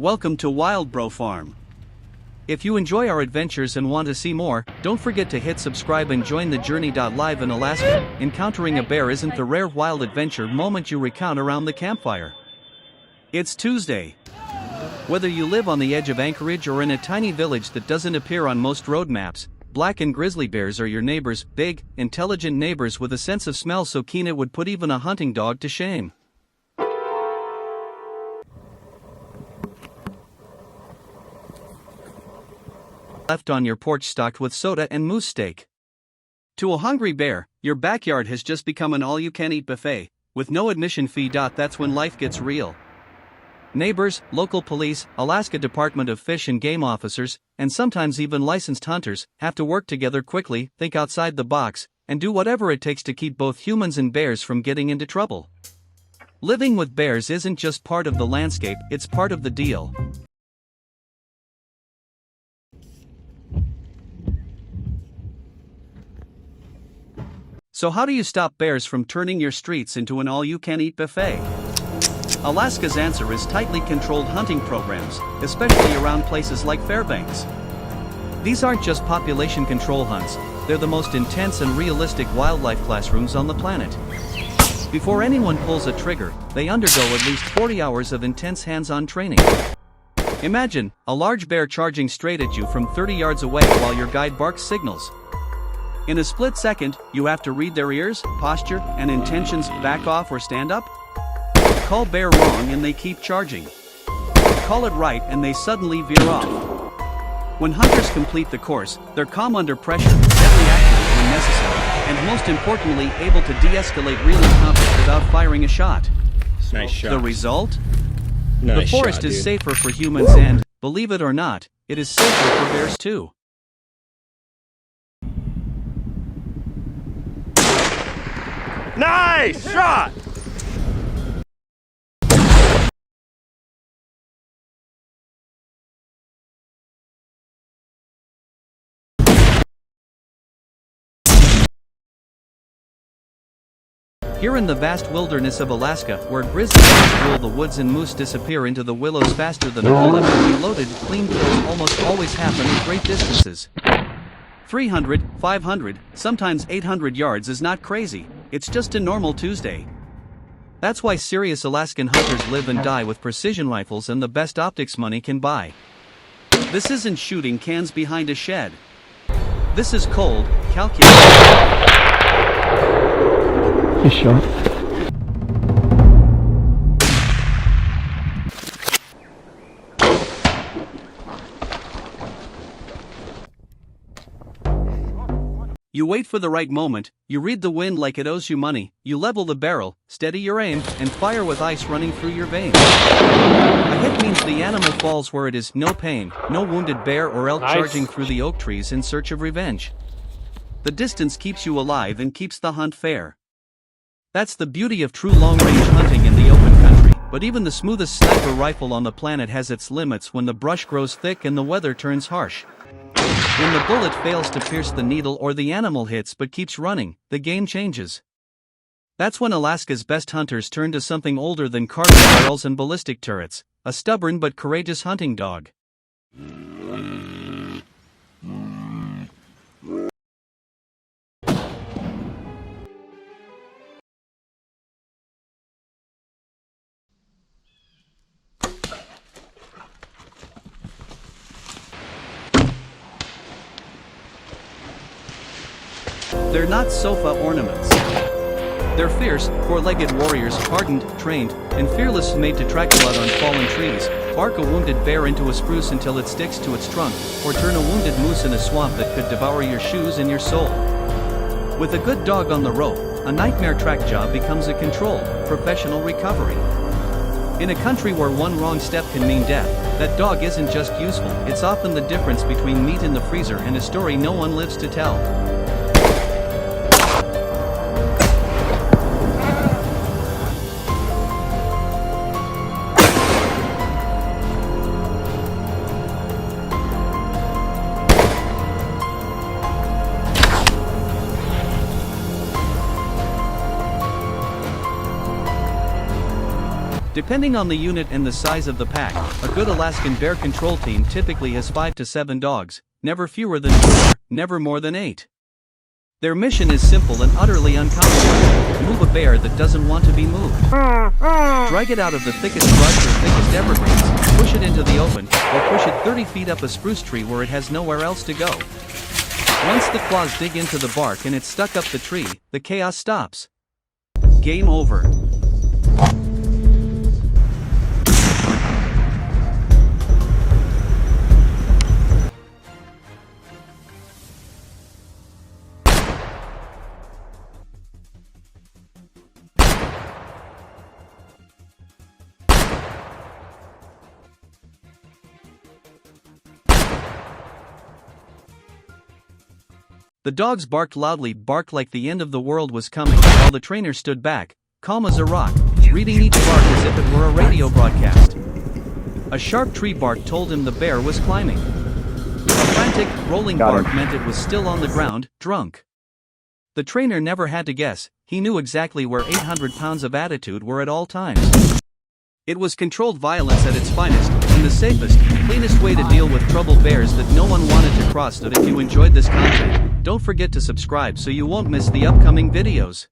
Welcome to WildBro Farm. If you enjoy our adventures and want to see more, don't forget to hit subscribe and join the journey. Live in Alaska, encountering a bear isn't the rare wild adventure moment you recount around the campfire. It's Tuesday. Whether you live on the edge of Anchorage or in a tiny village that doesn't appear on most road maps, black and grizzly bears are your neighbors, big, intelligent neighbors with a sense of smell so keen it would put even a hunting dog to shame. Left on your porch stocked with soda and moose steak. To a hungry bear, your backyard has just become an all-you-can-eat buffet, with no admission fee. That's when life gets real. Neighbors, local police, Alaska Department of Fish and Game officers, and sometimes even licensed hunters, have to work together quickly, think outside the box, and do whatever it takes to keep both humans and bears from getting into trouble. Living with bears isn't just part of the landscape, it's part of the deal. So how do you stop bears from turning your streets into an all-you-can-eat buffet? Alaska's answer is tightly controlled hunting programs, especially around places like Fairbanks. These aren't just population control hunts, they're the most intense and realistic wildlife classrooms on the planet. Before anyone pulls a trigger, they undergo at least 40 hours of intense hands-on training. Imagine a large bear charging straight at you from 30 yards away while your guide barks signals. In a split second, you have to read their ears, posture, and intentions, back off or stand up. Call bear wrong and they keep charging. Call it right and they suddenly veer off. When hunters complete the course, they're calm under pressure, deadly accurate when necessary, and most importantly able to de-escalate really conflict without firing a shot. Nice shot. The result? Nice the forest shot, is dude. safer for humans and, believe it or not, it is safer for bears too. Nice shot! Here in the vast wilderness of Alaska, where grizzly bears rule the woods and moose disappear into the willows faster than a bullet can be loaded, clean kills almost always happen at great distances. 300, 500, sometimes 800 yards is not crazy, it's just a normal Tuesday. That's why serious Alaskan hunters live and die with precision rifles and the best optics money can buy. This isn't shooting cans behind a shed. This is cold, calculated. Good shot. You wait for the right moment, you read the wind like it owes you money, you level the barrel, steady your aim, and fire with ice running through your veins. A hit means the animal falls where it is, no pain, no wounded bear or elk charging through the oak trees in search of revenge. The distance keeps you alive and keeps the hunt fair. That's the beauty of true long-range hunting in the open country, but even the smoothest sniper rifle on the planet has its limits when the brush grows thick and the weather turns harsh. When the bullet fails to pierce the needle or the animal hits but keeps running, the game changes. That's when Alaska's best hunters turn to something older than carbine barrels and ballistic turrets, a stubborn but courageous hunting dog. They're not sofa ornaments. They're fierce, four-legged warriors, hardened, trained, and fearless, made to track blood on fallen trees, bark a wounded bear into a spruce until it sticks to its trunk, or turn a wounded moose in a swamp that could devour your shoes and your soul. With a good dog on the rope, a nightmare track job becomes a controlled, professional recovery. In a country where one wrong step can mean death, that dog isn't just useful, it's often the difference between meat in the freezer and a story no one lives to tell. Depending on the unit and the size of the pack, a good Alaskan bear control team typically has 5 to 7 dogs, never fewer than 4, never more than 8. Their mission is simple and utterly uncomplicated: move a bear that doesn't want to be moved. Drag it out of the thickest brush or thickest evergreens, push it into the open, or push it 30 feet up a spruce tree where it has nowhere else to go. Once the claws dig into the bark and it's stuck up the tree, the chaos stops. Game over. The dogs barked loudly, barked like the end of the world was coming, while the trainer stood back, calm as a rock, reading each bark as if it were a radio broadcast. A sharp tree bark told him the bear was climbing. A frantic, rolling bark meant it was still on the ground, drunk. The trainer never had to guess, he knew exactly where 800 pounds of attitude were at all times. It was controlled violence at its finest, and the safest, cleanest way to deal with troubled bears that no one wanted to cross. So if you enjoyed this content, don't forget to subscribe so you won't miss the upcoming videos.